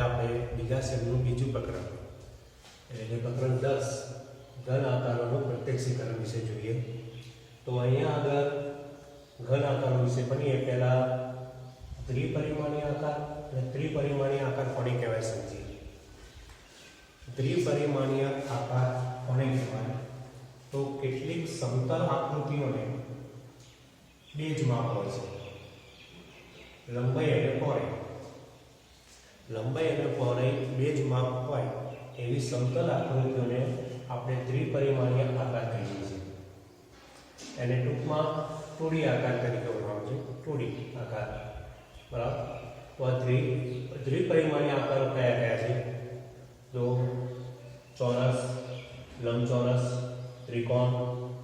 આપણે બીજા સેમનું બીજું પ્રકરણ એટલે પ્રકરણ 10 ઘન આકારોનું પ્રત્યક્ષીકરણ વિશે જોઈએ. તો અહીંયા આગળ ઘન આકારો વિશે ભણીએ પહેલા દ્વિપરિમાણીય આકાર અને ત્રિપરિમાણીય આકાર કોને કહેવાય સમજીએ. દ્વિપરિમાણીય આકાર કોને કહેવાય? તો કેટલીક સમતલ આકૃતિઓને બે જ માપ હોય છે, લંબાઈ અને પહોળાઈ. લંબાઈ અને પહોળાઈ બે જ માપ હોય એવી સમતલ આકૃતિઓને આપણે ત્રિપરિમાણીય આકાર કહીએ છીએ. એને ટૂંકમાં 2D આકાર તરીકે ઓળખવામાં આવે છે, 2D આકાર. બરાબર. તો આ ત્રિપરિમાણીય આકારો કયા કયા છે? તો ચોરસ, લંબચોરસ, ત્રિકોણ,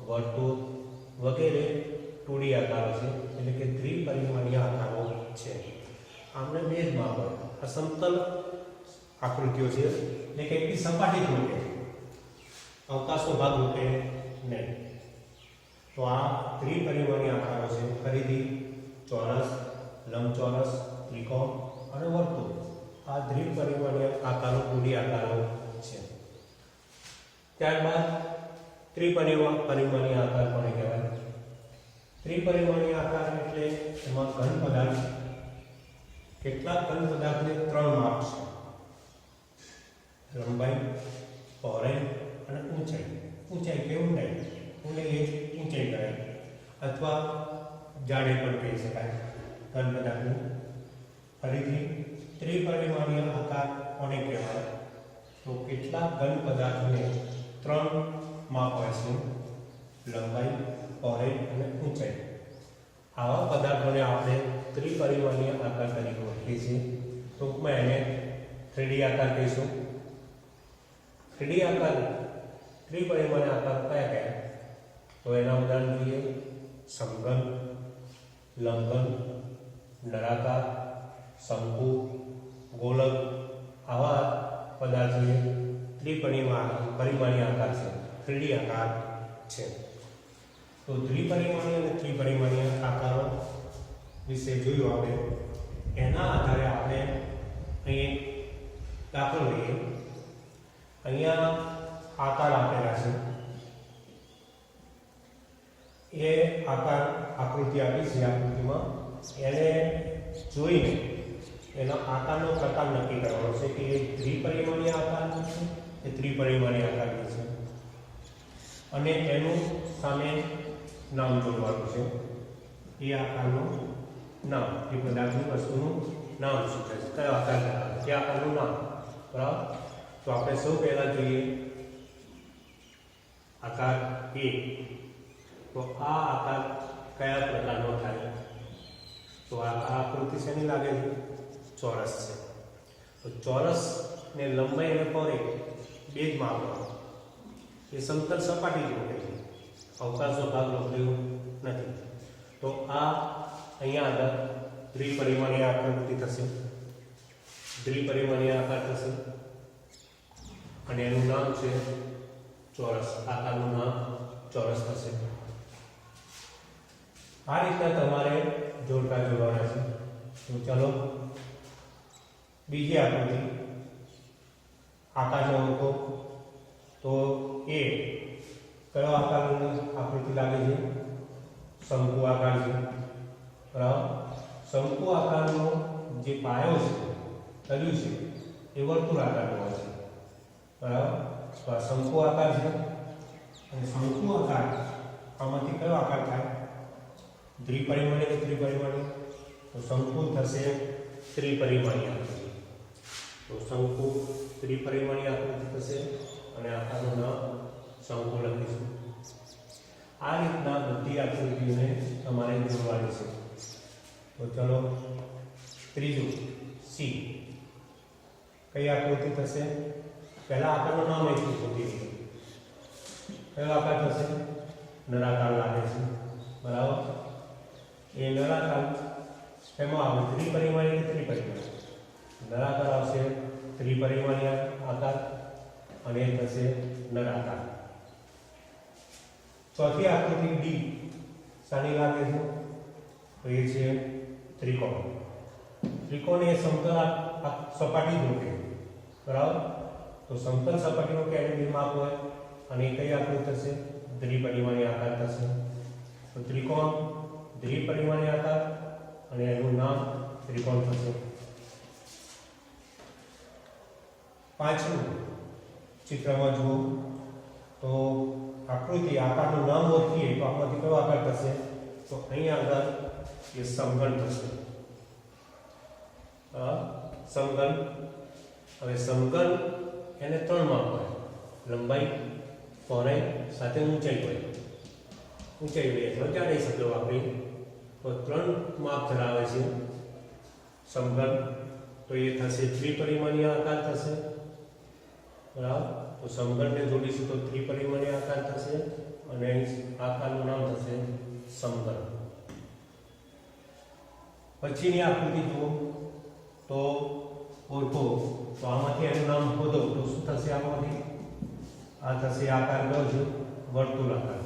વર્તુળ વગેરે 2D આકારો છે, એટલે કે ત્રિપરિમાણીય આકારો છે. આમને બે જ માપ હોય. આ સમતલ આકૃતિઓ છે એટલે કે એકની સપાટી રૂપે, અવકાશનો ભાગ રૂપે નહીં. તો આ ત્રિપરિમાણીય આકારો છે. ફરીથી ચોરસ, લંબચોરસ, ત્રિકોણ અને વર્તુળ આ ત્રિપરિમાણીય આકારો 2D આકારો છે. ત્યારબાદ ત્રિપરિમાણીય આકાર કોને કહેવાય? ત્રિપરિમાણીય આકાર એટલે એમાં ઘન પદાર્થ, કેટલાક ઘન પદાર્થને 3 માપ છે: લંબાઈ, પહોળાઈ અને ઊંચાઈ. ઊંચાઈ કે ઊંડાઈ, ઊંડાઈ એ ઊંચાઈ કહેવાય, અથવા જાડાઈ પણ કહી શકાય ઘન પદાર્થની. ફરીથી ત્રિપરિમાણીય આકાર કોને કહેવાય? તો કેટલાક ઘન પદાર્થને 3 માપ હોય છે: લંબાઈ, પહોળાઈ અને ઊંચાઈ. આવા પદાર્થોને આપણે ત્રિપરિમાણીય આકાર તરીકે ઓળખીએ છીએ. ટૂંકમાં એને 3D આકાર કહીશું. 3D આકાર, ત્રિપરિમાણીય આકાર કયા કયા? તો એના ઉદાહરણ જોઈએ: સમઘન, લંબઘન, નળાકાર, શંકુ, ગોલક. આવા પદાર્થો ત્રિપરિમાણીય આકાર છે, 3D આકાર છે. તો દ્વિપરિમાણીય અને ત્રિપરિમાણીય આકારો વિશે જોયું આપણે. એના આધારે આપણે અહીં દાખલો લઈએ. અહીંયા આકાર આપેલા છે. એ આકાર આકૃતિ આપી છે. આકૃતિમાં એને જોઈને એનો આકારનો પ્રકાર નક્કી કરવાનો છે કે એ દ્વિપરિમાણીય આકાર છે કે ત્રિપરિમાણીય આકાર છે, અને એનું સામે નામ જોડવાનું છે. એ આકારનું નામ, એ પદાર્થની વસ્તુનું નામ શું છે, કયો આકાર ધરાવે છે, એ આકારનું નામ. બરાબર. તો આપણે સૌ પહેલા જોઈએ આકાર A. તો આ આકાર કયા પ્રકારનો થાય? તો આ આકૃતિ શેની લાગે છે? ચોરસ છે. તો ચોરસ ને લંબાઈ અને પહોળાઈ બે જ માપ હોય. એ સમતલ સપાટી જોડે છે, અવકાશનો ભાગ લોકેલો નથી. તો આ અહીંયા આગળ ત્રિપરિમાણીય આકૃતિ થશે, ત્રિપરિમાણીય આકાર થશે, અને એનું નામ છે ચોરસ. આકારનું નામ ચોરસ થશે. આ રીતના તમારે જોડકા જોડવાના છે. તો ચાલો બીજી આકૃતિ, આકારને ઓળખો. તો એ કયો આકારની આકૃતિ લાગે છે? શંકુ આકાર છે. બરાબર. શંકુ આકારનો જે પાયો છે, તળિયું છે, એ વર્તુળ આકારનો હોય છે. બરાબર. તો આ શંકુ આકાર છે. અને શંકુ આકાર આમાંથી કયો આકાર થાય? દ્વિપરિમાણીય કે ત્રિપરિમાણીય? તો શંકુ થશે ત્રિપરિમાણીય આકૃતિ. તો શંકુ ત્રિપરિમાણીય આકૃતિ થશે અને આકારનું નામ શંકુ લખીશું. આ રીતના બધી આકૃતિઓને તમારે જોડવાની છે. તો ચલો ત્રીજું C. કઈ આકૃતિ થશે? પહેલા આકારનું નામ એક શોધી લઈએ. કયો આકાર થશે? નળાકાર લાગે છે. બરાબર. એ નળાકાર એમાં આવે ત્રિપરિમાણીય કે ત્રિપરિમાણીય? નળાકાર આવશે ત્રિપરિમાણીય આકાર, અને એ થશે નળાકાર. ચોથી આકૃતિ D શાની લાગે છે? તો એ છે ત્રિકોણ. ત્રિકોણ એ સમતલ આ સપાટી જ મૂકે, બરાબર. તો સમતલ સપાટીનો કે એને બે માપ હોય અને કઈ આકૃતિ થશે? દ્વિપરિમાણીય આકાર થશે. તો ત્રિકોણ દ્વિપરિમાણીય આકાર અને એનું નામ ત્રિકોણ થશે. પાંચમું ચિત્રમાં જુઓ તો આકૃતિ આકારનું નામ ઓળખીએ તો આમાંથી કયો આકાર થશે? તો અહીંયા આગળ એ સમઘન થશે. સમઘન. હવે સમઘન એને ત્રણ માપ હોય, લંબાઈ, પહોળાઈ સાથે ઊંચાઈ હોય. ઊંચાઈ હોય એટલે જાણી શબ્દો વાપરી તો ત્રણ માપ ધરાવે છે સમઘન. તો એ થશે ત્રિપરિમાણીય આકાર થશે, બરાબર. તો સમઘનને જોડીશું તો ત્રિપરિમાણીય આકાર થશે અને આકારનું નામ થશે સમઘન. પછીની આકૃતિ જુઓ તો ઓળખો તો આમાંથી એનું નામ શોધો તો શું થશે? આમાંથી આ થશે આકાર કયો છે? વર્તુળ આકાર,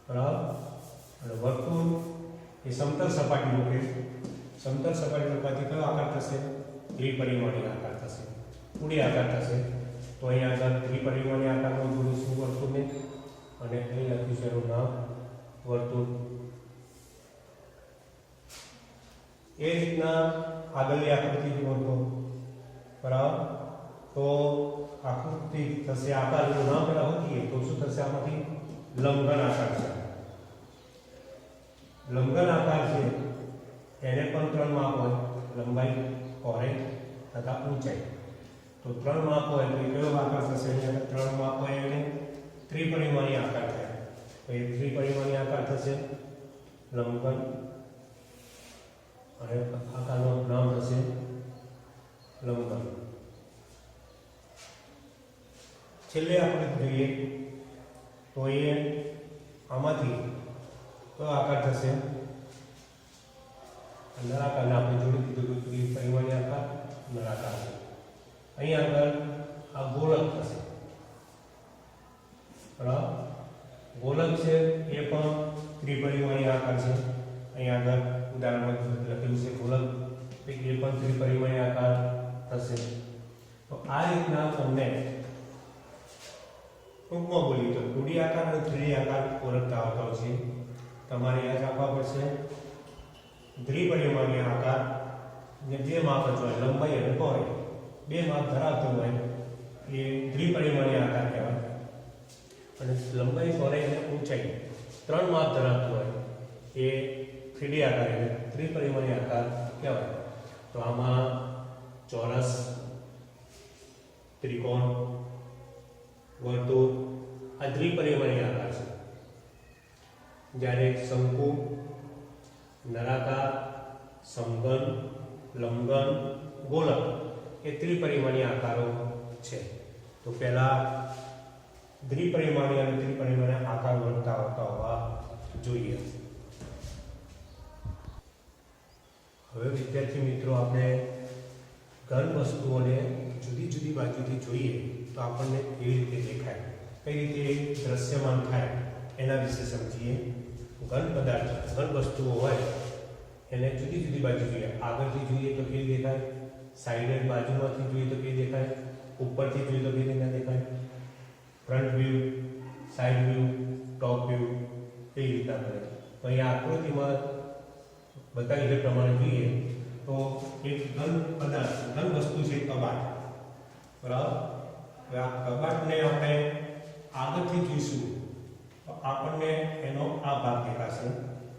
બરાબર. અને વર્તુળ એ સમતલ સપાટી મૂકે, સમતલ સપાટી મૂકવાથી કયો આકાર થશે? ત્રિપરિમાણીય આકાર થશે, પૂરી આકાર થશે. તો અહીંયા આગળ ત્રિપરિમાણીય આકારમાં જોડીશું વર્તુળને અને અહીં લખીશું એનું નામ વર્તુળ. એ રીતના આગળની આકૃતિ જુઓ તો, બરાબર. તો આકૃતિ થશે આકારનું નામ પેલા હોઈએ તો શું થશે? આમાંથી લંબઘન આકાર છે. લંબઘન આકાર છે એને પણ ત્રણ માપ હોય, લંબાઈ, પહોળાઈ તથા ઊંચાઈ. તો ત્રણ માપ હોય તો એ કયો આકાર થશે? અહીંયા ત્રણ માપ હોય એને ત્રિપરિમાણીય આકાર થાય. તો એ ત્રિપરિમાણીય આકાર થશે લંબઘન અને આકારનું નામ થશે લંબઘન. છેલ્લે આપણે જોઈએ તો એ આમાંથી કયો આકાર થશે? નળાકારને આપણે જોડી દીધું કે ત્રિપરિમાણીય આકાર નળાકાર. અહીં આગળ આ ગોળક થશે, બરાબર. ગોળક છે એ પણ ત્રિપરિમાણીય આકાર છે. અહીં આગળ ઉદાહરણમાં લખેલું છે ગોળક, એ પણ ત્રિપરિમાણીય આકાર થશે. તો આ રીતના તમને ટૂંકમાં બોલી તો 2D આકાર અને 3D આકાર ઓળખતા આવતા છે. તમારે યાદ રાખવા પડશે દ્વિપરિમાણીય આકાર જે માપ હોય, લંબાઈ અને પહોળાઈ બે માપ ધરાવતો હોય એ દ્વિપરિમાણીય આકાર કહેવાય. અને લંબાઈ, પહોળાઈ અને ઊંચાઈ ત્રણ માપ ધરાવતો હોય એ 3D આકાર એટલે ત્રિપરિમાણીય આકાર કહેવાય. તો આમાં ચોરસ, ત્રિકોણ, વર્તુળ આ દ્વિપરિમાણીય આકાર છે. જ્યારે શંકુ, નળાકાર, સમઘન, લંબઘન, ગોળક એ ત્રિપરિમાણીય આકારો છે. તો પહેલા દ્વિપરિમાણીય અને ત્રિપરિમાણીય આકાર ઓળખતા હોવા જોઈએ. હવે વિદ્યાર્થી મિત્રો, આપણે ઘન વસ્તુઓને જુદી જુદી બાજુથી જોઈએ તો આપણને કેવી રીતે દેખાય, કઈ રીતે દ્રશ્યમાન થાય એના વિશે સમજીએ. ઘન પદાર્થ, ઘન વસ્તુઓ હોય એને જુદી જુદી બાજુ જોઈએ. આગળથી જોઈએ તો કેવી દેખાય, સાઈડ બાજુમાંથી જોઈએ તો કેવી દેખાય, ઉપરથી જોઈએ તો કેવી રીતના દેખાય, front view, side view, top view એ રીતના કરે. તો અહીંયા આકૃતિમાં બતાવ્યા પ્રમાણે જોઈએ તો એક ઘન પદાર્થ, ઘન વસ્તુ છે કબાટ, બરાબર. હવે આ કબાટને આપણે આગળથી જોઈશું તો આપણને એનો આ ભાગ દેખાશે.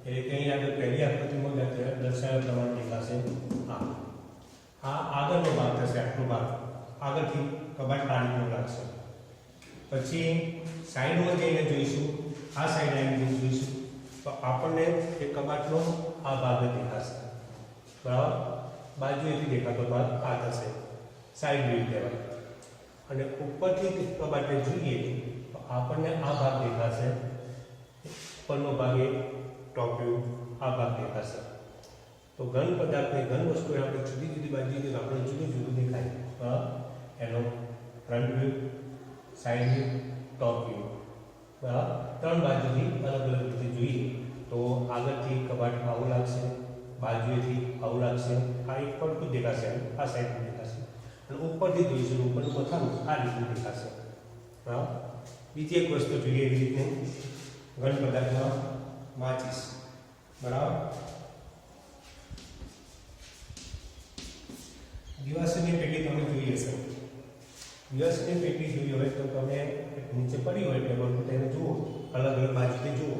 એટલે કે અહીં આગળ પહેલી આકૃતિમાં દર્શાવ્યા પ્રમાણે દેખાશે. આ આગળનો ભાગ થશે, આટલો ભાગ આગળથી કબાટ કાઢીને લાગશે. પછી સાઈડમાં જઈને જોઈશું, આ સાઈડ આવીને જોઈશું તો આપણને એ કબાટનો આ ભાગ દેખાશે, બરાબર. બાજુએથી દેખાતો ભાગ આ થશે, સાઈડ વ્યૂ કહેવાય. અને ઉપરથી કબાટને જોઈએ તો આપણને આ ભાગ દેખાશે, ઉપરનો ભાગ એ ટોપ વ્યૂ, આ ભાગ દેખાશે. તો ઘન પદાર્થને, ઘન વસ્તુને આપણે જુદી જુદી બાજુથી આપણે જુદું જુદું દેખાય. એનો front view, side view, top view, બરાબર. ત્રણ બાજુથી અલગ અલગ રીતે જોઈએ તો આગળથી કબાટ આવું લાગશે, બાજુએથી આવું લાગશે. આ એક પડખું દેખાશે, આ સાઈડ અને ઉપરથી જોઈશું ઉપરનું પથારું આ રીતનું દેખાશે. બરાબર. બીજી એક વસ્તુ જોઈએ એવી રીતે ઘન પદાર્થમાં માચીસ. બરાબર. દિવાસળીની પેટી તમે જોઈ હશે. દિવાસળીની પેટી જોઈ હોય તો તમે નીચે પડી હોય ટેબલ પર તેને જુઓ, અલગ અલગ બાજુથી જુઓ,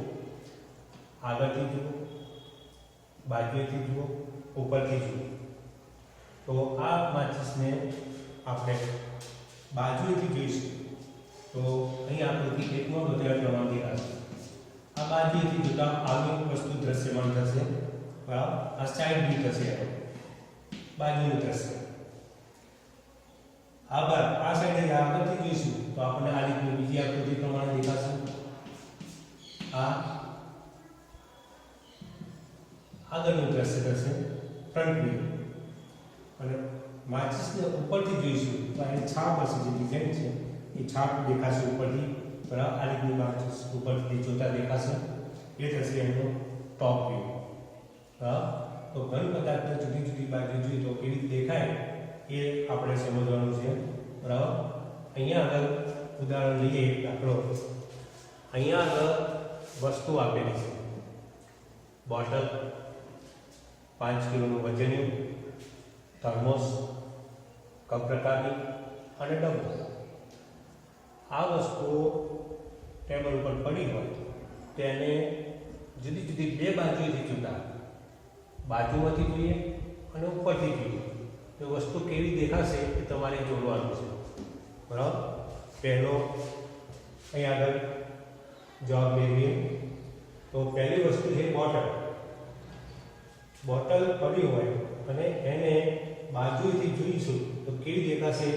આગળથી જુઓ, બાજુએથી જુઓ, ઉપરથી જુઓ. તો આ માચીસને આપણે બાજુએથી જોઈશું તો અહીં આકૃતિ એકમાં વધારે પ્રમાણ દેખાશે. આ બાજુએથી જોતા આવી વસ્તુ દ્રશ્યમાન થશે. બરાબર. આ સાઈડ વ્યૂ થશે, બાજુનું દ્રશ્ય. આ સાઈડે આગળથી જોઈશું તો આપણને આ રીતની બીજી આકૃતિ પ્રમાણે દેખાશે. આ આગળનું દ્રશ્ય થશે, ફ્રન્ટ વ્યૂ. અને માચીસને ઉપરથી જોઈશું તો અહીં છાપ હશે, જે ડિઝાઇન છે એ છાપ દેખાશે ઉપરથી. બરાબર. આ રીતની માચીસ ઉપરથી જોતા દેખાશે. એ થશે એનો ટોપ વ્યૂ. બરાબર. તો ઘન પદાર્થને જુદી જુદી બાજુ જોઈએ તો કેવી રીતે દેખાય એ આપણે સમજવાનું છે. બરાબર. અહીંયા આગળ ઉદાહરણ લઈએ એક દાખલો. અહીંયા આગળ વસ્તુ આપેલી છે, બોટલ, 5 કિલોનું વજનનું, થર્મોસ, કપ પ્રકારની અને ડબ્બો. આ વસ્તુઓ ટેબલ ઉપર પડી હોય તેને જુદી જુદી બે બાજુએથી જોતા, બાજુમાંથી જોઈએ અને ઉપરથી જોઈએ તો વસ્તુ કેવી દેખાશે એ તમારે જોડવાનું છે. બરાબર. પહેલો અહીં આગળ જવાબ મેળવીએ તો પહેલી વસ્તુ છે બોટલ. બોટલ પડી હોય અને એને બાજુએથી જોઈશું તો કેવી દેખાશે?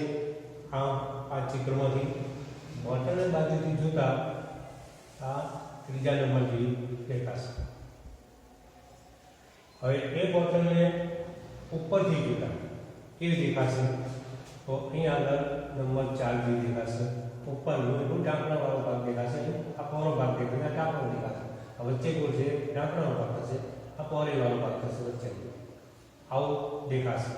આ ચિત્રમાંથી બોટલને બાજુથી જોતા આ ત્રીજા નંબર જેવી દેખાશે. હવે એ બોટલને ઉપરથી જોતા કેવી દેખાશે? તો અહીં આગળ નંબર 4 જેવી દેખાશે. ઉપરનું એટલું ઢાંકણાવાળો ભાગ દેખાશે, આ પહોળો ભાગ દેખાશે, આ ઢાંકણો દેખાશે. આ વચ્ચે કોઈ છે ઢાંકણાનો ભાગ થશે, આ પહોળાઈવાળો ભાગ થશે વચ્ચે. આવું દેખાશે.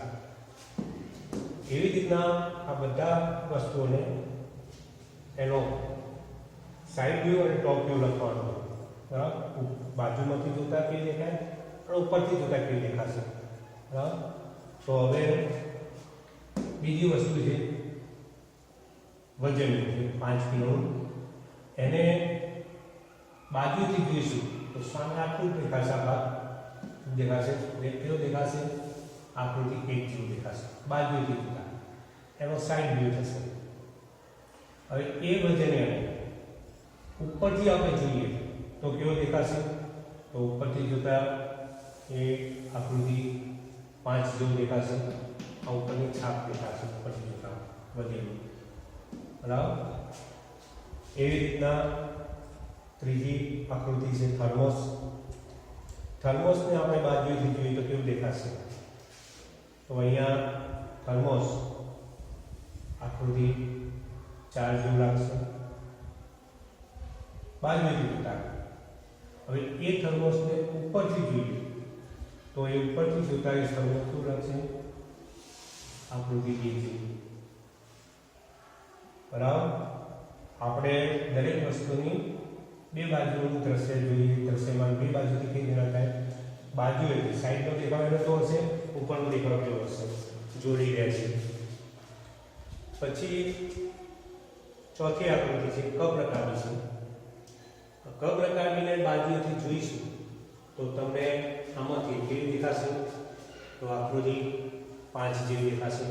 એવી રીતના આ બધા વસ્તુઓને એનો સાઈડ વ્યૂ અને ટોપ વ્યૂ લખવાનો. બરાબર. બાજુમાંથી જોતા કેવી દેખાય અને ઉપરથી જોતા કેવી દેખાશે. બરાબર. તો હવે બીજી વસ્તુ છે વજન, 5 કિલોનું. એને બાજુથી જોઈશું તો સામે આટલું દેખાશે, આ ભાગ દેખાશે. કેવો દેખાશે? આકૃતિ 1 જેવું દેખાશે બાજુથી જોતા. એનો સાઈડ વ્યૂ થશે. હવે એ વજને ઉપરથી આપણે જોઈએ તો કેવો દેખાશે? તો ઉપરથી જોતા એ આકૃતિ 5 જેવું દેખાશે. આ ઉપરની છાપ દેખાશે ઉપરથી જોતા વધેલી. બરાબર. એવી રીતના ત્રીજી આકૃતિ છે થર્મોસ. થર્મોસને આપણે બાજુથી જોઈએ તો કેવું દેખાશે? તો અહીંયા થર્મોસ આકૃતિ 4 જેવું લાગશે બાજુથી જોતા. હવે એ થર્મોસને ઉપરથી જોઈએ તો એ ઉપરથી જોતા એ થર્મોસ શું લાગશે? આકૃતિ 2 જેવી. બરાબર. આપણે દરેક વસ્તુની બે બાજુનું દ્રશ્ય જોઈએ. દ્રશ્યમાન બે બાજુથી કઈ રીતે થાય? બાજુએથી. સાઈડનો દેખાવ એનો તો હશે, ઉપરનો દેખાવ કેવો હશે? જોડી રહે છે. પછી ચોથી આકૃતિ છે ક પ્રકારની છે. ક પ્રકારની બાજુએથી જોઈશું તો તમને આમાંથી કેવી દેખાશે? તો આકૃતિ 5 જેવી દેખાશે.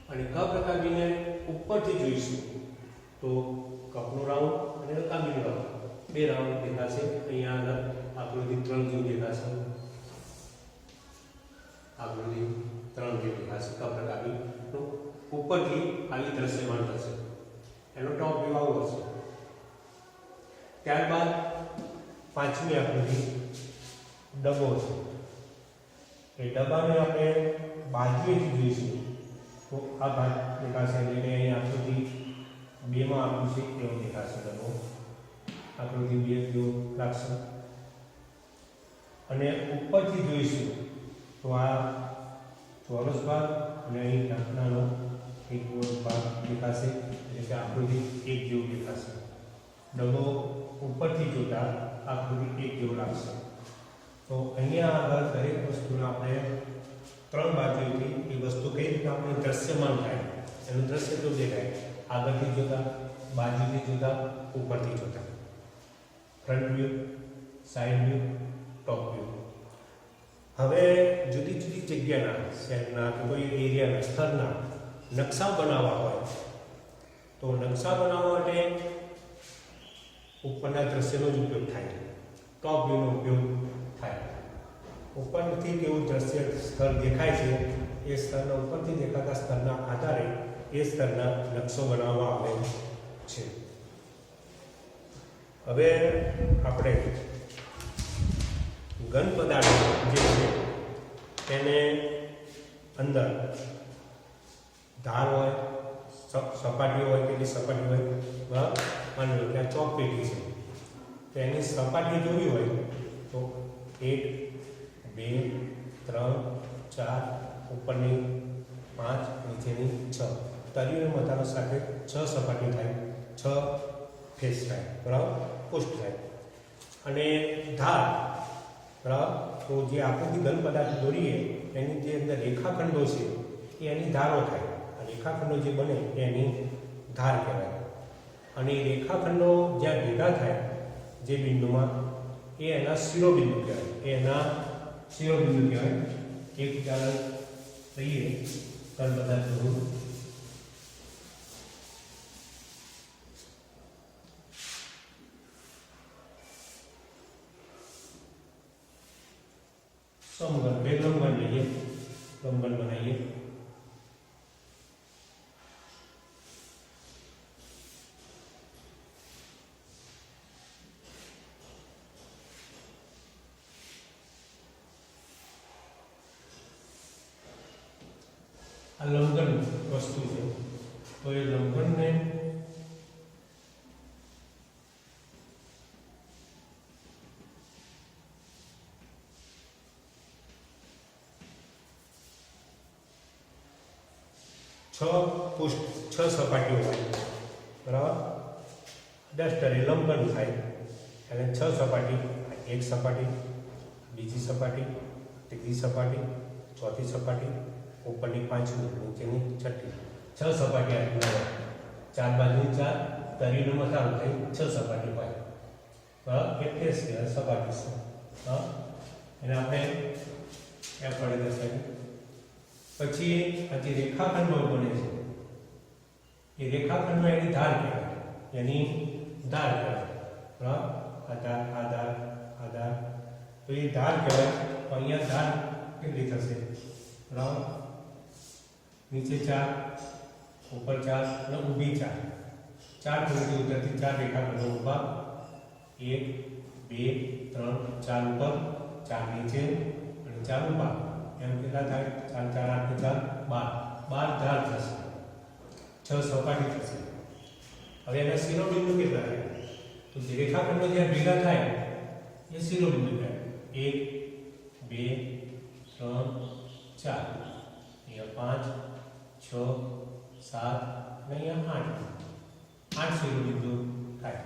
અને ક પ્રકારની ઉપરથી જોઈશું તો કપનું રાઉન્ડ અને રકાબીનું રાઉન્ડ, બે રાઉન્ડ દેખાશે. અહીંયા આગળ આકૃતિ 3 જેવું દેખાશે. આકૃતિ 3 જેવું દેખાશે. ક પ્રકારની ઉપરથી આવી દ્રશ્યમાન થશે. એનો ટોપ વ્યૂ આવો હશે. ત્યારબાદ પાંચમી આકૃતિ ડબ્બો છે. એ ડબ્બાને આપણે બાજુએથી જોઈશું તો આ ભાગ દેખાશે. એટલે અહીં આકૃતિ 2 માં આપ્યું છે એવો દેખાશે ડબ્બો. આકૃતિ 2 જેવું લાગશે. અને ઉપરથી જોઈશું તો આ ચોરસ ભાગ અને અહીં નાનો એક ગોળ ભાગ દેખાશે, એટલે કે આકૃતિ એક જેવું દેખાશે. ડબ્બો ઉપરથી જોતા આકૃતિ એક જેવું લાગશે. તો અહીંયા આગળ દરેક વસ્તુને આપણે ત્રણ બાજુથી એ વસ્તુ કઈ રીતે આપણે દ્રશ્યમાન થાય, એનું દ્રશ્ય તો દેખાય, આગળથી જોતા, બાજુથી જોતા, ઉપરથી જોતા. Front view, side view, top view. હવે જુદી જુદી જગ્યાના, શહેરના કે કોઈ એરિયાના, સ્થળના નકશા બનાવવા હોય તો નકશા બનાવવા માટે ઉપરના દ્રશ્યનો જ ઉપયોગ થાય, ટોપ વ્યૂનો ઉપયોગ થાય. ઉપરથી કેવું દ્રશ્ય સ્થળ દેખાય છે એ સ્થળના ઉપરથી દેખાતા સ્થળના આધારે એ સ્થળના નકશો બનાવવામાં આવે છે. હવે આપણે ઘન પદાર્થ જે છે તેને અંદર ધાર હોય, સપાટી હોય, કેટલી સપાટી હોય, માની લો કે આ ચોક પેટી છે, તો એની સપાટી જોવી હોય તો 1, 2, 3, 4, ઉપરની 5, નીચેની 6, તળિયે મથાળો સાથે 6 સપાટી થાય, 6 ફેસ થાય, બરાબર, પુષ્ઠ થાય. અને ધાર, બરાબર, તો જે આકૃતિ ઘન પદાર્થ દોરીએ એની જે અંદર રેખાખંડો છે એ એની ધારો થાય. આ રેખાખંડો જે બને એની ધાર કહેવાય. અને એ રેખાખંડો જ્યાં ભેગા થાય જે બિંદુમાં એ એના શિરોબિંદુ કહેવાય, એ એના શિરોબિંદુ કહેવાય. એક ઉદાહરણ લઈએ ઘન પદાર્થનું. समघन, બે લંબઘન લઈએ, લંબઘન બનાવીએ. આ લંબઘન વસ્તુ છે, તો એ લંબઘનને છ સપાટીઓ હોય, બરાબર. ડસ્ટર એ લંબઘન થાય અને 6 સપાટી, એક સપાટી, બીજી સપાટી, ત્રીજી સપાટી, ચોથી સપાટી, ઉપરની 5મી, નીચેની 6ઠી, 6 સપાટી આપી હોય. 4 બાજુની 4, તળિયેનો મથાળો થઈ 6 સપાટી હોય, બરાબર. એટલે જ સપાટી છે. હા, એને આપણે એમ પડે દર્શાવી. પછી આ જે રેખાખંડો બને છે એ રેખાખંડમાં એની ધાર કહેવાય, એની ધાર કહેવાય, બરાબર. આ ધાર, તો એ ધાર કહેવાય. તો અહીંયા ધાર કેટલી થશે, બરાબર, નીચે 4, ઉપર 4 અને ઊભી 4, 4 ખૂણેથી ઉતરતી 4 રેખાખંડો ઊભા, 1, 2, 3, 4 ઉપર, 4 નીચે અને 4 ઊભા. એમ કેટલા થાય? 4, 4, 8, 12, 12 ધાર થશે, 6 સપાટી થશે. હવે એના શિરોબિંદુ કેટલા થાય? તો જે રેખાખંડો જ્યાં ભેગા થાય એ શિરોબિંદુ થાય. 1, 2, 3, 4, અહીંયા 5, 6, 7 અને અહીંયા 8 શિરોબિંદુ થાય,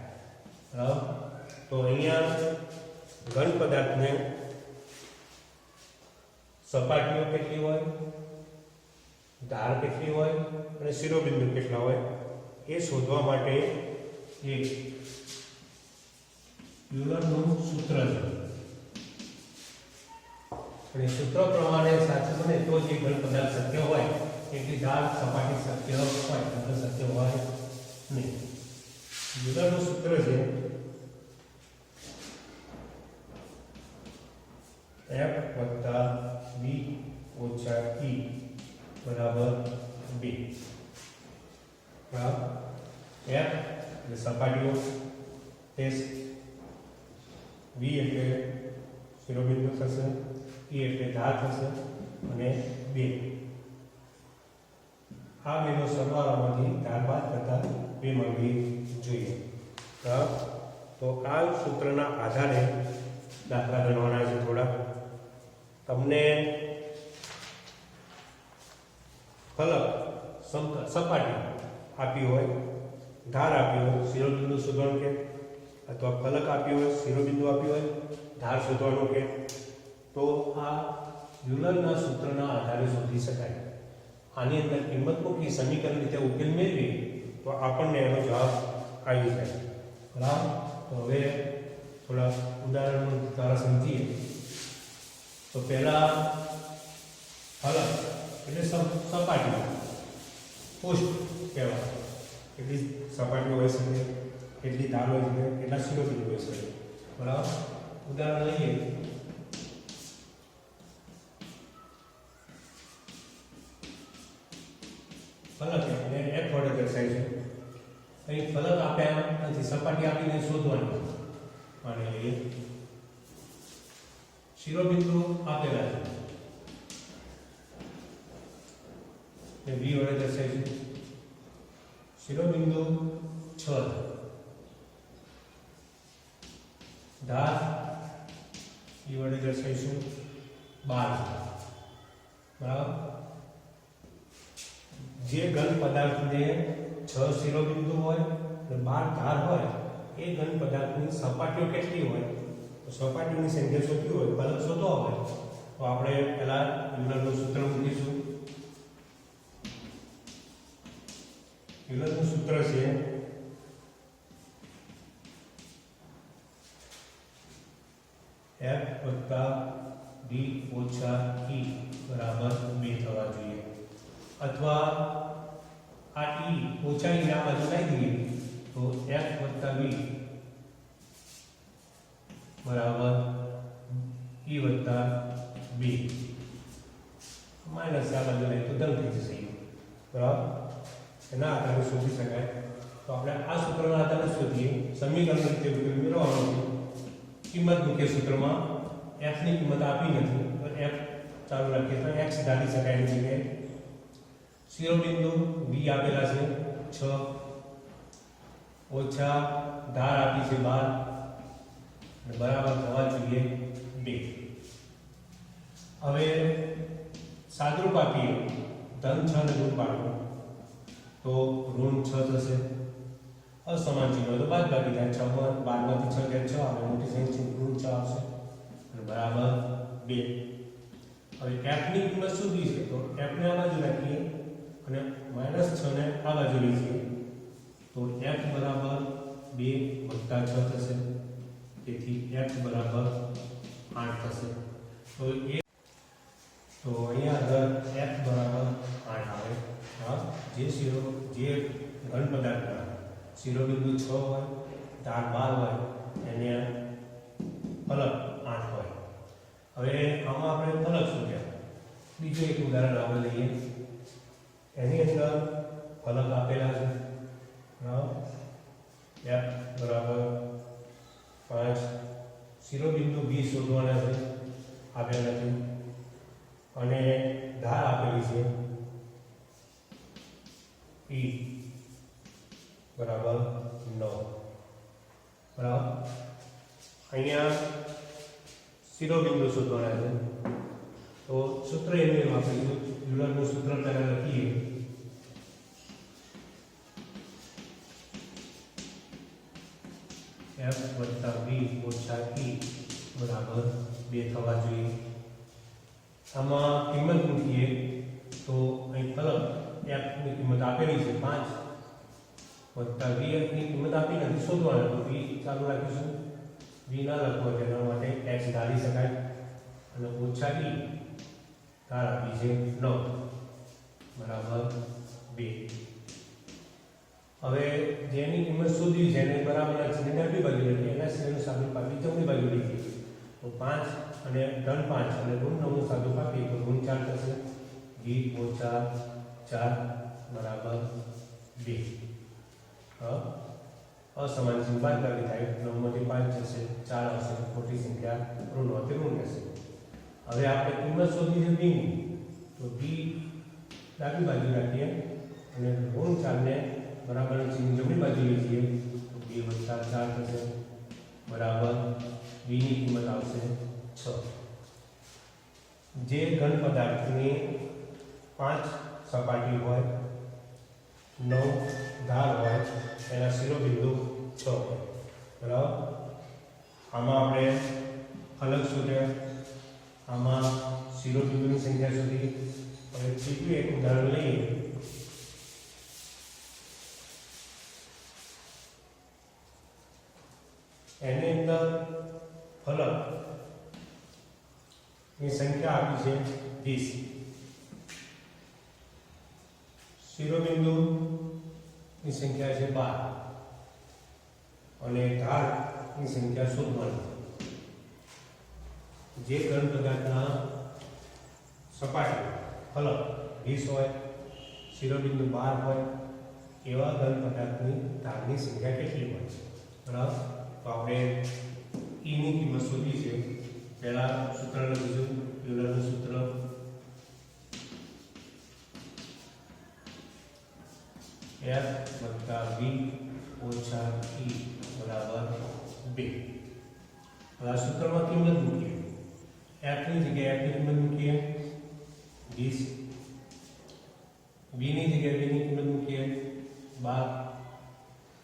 બરાબર. તો અહીંયા ઘન પદાર્થને સપાટીઓ કેટલી હોય, ધાર કેટલી હોય અને શિરોબિંદુ કેટલા હોય એ શોધવા માટે એક યુલરનું સૂત્ર છે. અને સૂત્ર પ્રમાણે સાચું બને તો જે ઘન પદાર્થ શક્ય હોય એટલી ધાર સપાટી શક્ય હોય, નકર શક્ય હોય નહીં. યુલરનું સૂત્ર છે F + B - E બરાબર 2. બરાબર. F એટલે સપાટીઓ, S V એટલે શિરોબિંદુ થશે, E એટલે ધાર થશે અને 2. આ બેનો સરવાળામાંથી ધાર બાદ કરતા 2 મળવી જોઈએ, બરાબર. તો આ સૂત્રના આધારે દાખલા ગણવાના છે થોડા. તમને ફલક સપાટી આપી હોય, ધાર આપી હોય, શિરોબિંદુ શોધવાનું કે, અથવા ફલક આપી હોય, શિરોબિંદુ આપી હોય, ધાર શોધવાનું કે, તો આ યુલરના સૂત્રના આધારે શોધી શકાય. આની અંદર કિંમત મૂકી સમીકરણ રીતે ઉકેલ મેળવી તો આપણને એનો જવાબ આવી જાય. બરાબર? તો હવે થોડા ઉદાહરણો દ્વારા સમજીએ. તો પહેલા ફલક એટલે સપાટી, પૃષ્ઠ કહેવાય. કેટલી સપાટીઓ હોઈ શકે, કેટલી ધાર હોઈ શકે, કેટલા શિરોબિંદુ હોઈ શકે. બરાબર? ઉદાહરણ લઈએ. ફલક એટલે એક વડે દર્શાય છે. અહીં ફલક આપ્યા નથી, સપાટી આપીને શોધવાની. માની લઈએ શિરોબિંદુ આપેલા છે, V વડે દર્શાય છે. શિરોબિંદુ 6, ધાર E વડે દર્શાવીશું 12. બરાબર? જે ઘન પદાર્થને 6 શિરોબિંદુ હોય અને 12 ધાર હોય, એ ઘન પદાર્થની સપાટીઓ કેટલી હોય, તો સપાટીઓની સંખ્યા શોધવી હોય, ફલક શોધવો હોય, તો આપણે પહેલા યુલરનું સૂત્ર મૂકીશું. યુલરનું સૂત્ર છે F + D - E બરાબર 2 થવા જોઈએ. અથવા આ E ઓછા E ના બાજુ લઈ દઈએ તો F + V બરાબર E + 2 માઈનસ આ બાજુ લઈએ તો ધન થઈ જશે. બરાબર? એના આધારે શોધી શકાય. તો આપણે આ સૂત્રના આધારે શોધીએ. સમીકરણ રીતે ઉકેલ મેળવવાનો છે. કિંમત મૂકીએ સૂત્રમાં. f ની કિંમત આપી નથી તો f ચાલુ રાખીએ તો x ધારી શકાય એની જગ્યાએ. શિરોબિંદુ V આપેલા છે 6 ઓછા ધાર આપી છે 12 અને બરાબર થવા જોઈએ 2. હવે સાદરૂપ આપીએ ધન 6 ને ઋણ પાડવું તો ઋણ 6 થશે. અસમાન ચિહ્ન તો બાદબાકી થાય. 6 12 માંથી 6 જાય 6 આવે, મોટી સંખ્યા ઋણ 6 આવશે અને બરાબર 2. હવે f ની કિંમત શોધવી છે તો f ને આ બાજુ રાખીએ અને -6 ને આ બાજુ લઈએ તો f બરાબર 2 + 6 થશે. તેથી f બરાબર 8 થશે. તો અહીંયા આગળ f બરાબર 8 આવે. જે ઘન પદાર્થના શિરોબિંદુ 6 હોય, ધાર 12 હોય, એને ફલક 8 હોય. હવે આમાં આપણે ફલક શોધ્યા. બીજું એક ઉદાહરણ આપણે લઈએ. એની અંદર ફલક આપેલા છે. f બરાબર 5, શિરોબિંદુ B શોધવાના છે, આપેલા છે, અને ધાર આપેલી છે E બરાબર 9. બરાબર? અહીંયા શિરોબિંદુ શોધવાના છે. તો સૂત્ર એનું વાપરીશું. યુલરનું સૂત્ર પહેલા લખીએ. F + V - E બરાબર 2 થવા જોઈએ. આમાં કિંમત મૂકીએ તો અહીં ફલક f ની કિંમત આપેલી છે 5 + V ની કિંમત આપી નથી, શોધવાના. તો V ચાલુ રાખીશું. V ના લખવો તેના માટે x ધારી શકાય અને -E ધાર આપી છે 9 બરાબર 2. હવે જેની કિંમત શોધવી છે એને બરાબરના છેદને ડાબી બાજુ લઈએ, એના છેદનું સાદું આપી જમણી બાજુ લઈએ તો 5 અને ધન 5 અને ઋણ 9 નું સાદું આપીએ તો ઋણ 4 થશે. V - 4 બરાબર 2. અસમાન ચિહ્ન બાદબાકી થાય. 9 માંથી 5 જશે, 4 આવશે, મોટી સંખ્યા ઋણ હોતી ઋણ રહેશે. હવે આપણે કિંમત શોધવી છે B ની, તો B ડાબી બાજુ રાખીએ અને ઋણ 4 ને બરાબરના ચિહ્ન જમણી બાજુ લઈએ તો 2 + 4 થશે બરાબર V ની કિંમત આવશે 6. જે ઘન પદાર્થની 5 સપાટી હોય, 9 ધાર હોય, એના શિરોબિંદુ 6 હોય. બરાબર. આમાં આપણે અલગ શોધ્યા, આમાં શિરોબિંદુની સંખ્યા શોધી. હવે બીજું એક ઉદાહરણ લઈએ. એની અંદર ફલકની સંખ્યા આપી છે 20, શિરોબિંદુની સંખ્યા છે 12 અને ધારની સંખ્યા શોધવાની. જે ઘન પદાર્થના સપાટી ફલક 20 હોય, શિરોબિંદુ 12 હોય, એવા ઘન પદાર્થની ધારની સંખ્યા કેટલી હોય? બરાબર. તો આપણે ઈની કિંમત શોધવી છે. પહેલા સૂત્ર લખીશું, યુલરનું સૂત્ર. F + V - E બરાબર 2. હવે આ સૂત્રમાં કિંમત મૂકીએ. F ની જગ્યાએ F ની કિંમત મૂકીએ 20, V ની જગ્યાએ V ની કિંમત મૂકીએ 12,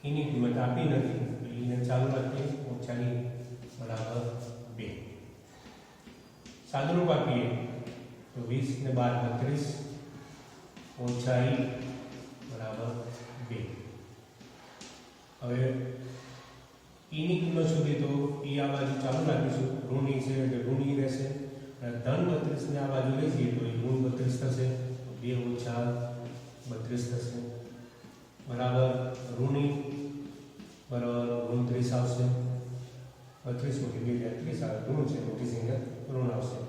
E ની કિંમત આપી નથી, એને ચાલુ રાખીએ -E બરાબર 2. સાદુરૂપ આપીએ તો 20 ને 12 32 -E બરાબર 2. હવે E ની કિંમત શોધી તો E આ બાજુ ચાલુ રાખીશું, ઋણ E છે એટલે ઋણ E રહેશે, અને ધન 32 ને આ બાજુ લઈ જઈએ તો ઋણ 32 થશે, 2 - 32 થશે બરાબર. ઋણ E બરાબર ઋણ 30 આવશે, 32 × 2 30 આવે, ઋણ છે મોટી સંખ્યા ઋણ આવશે.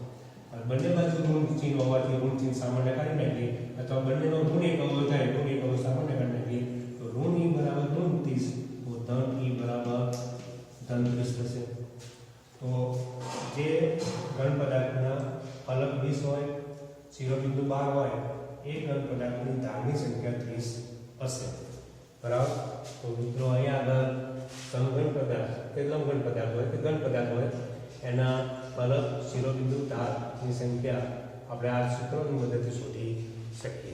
બંને બાજુ ઋણ ચિહ્ન હોવાથી ઋણ ચિહ્ન સામાન્ય કાઢી નાખીએ, અથવા બંનેનો ઋણ એકમો થાય ઋણ એકમો સામાન્ય કાઢી નાખીએ તો ઋણ E બરાબર ઋણ 30, તો ધન E બરાબર ધન 30 થશે. તો જે ઘન પદાર્થના ફલક 20 હોય, શિરોબિંદુ 12 હોય, એ ઘન પદાર્થની ધારની સંખ્યા 30 હશે. બરાબર. તો મિત્રો અહીંયા આગળ સમઘન પદાર્થ કે લંબઘન પદાર્થ હોય કે ઘન પદાર્થ હોય, એના ફલક, શિરોબિંદુ, ધારની સંખ્યા આપણે આ સૂત્રોની મદદથી શોધી શકીએ.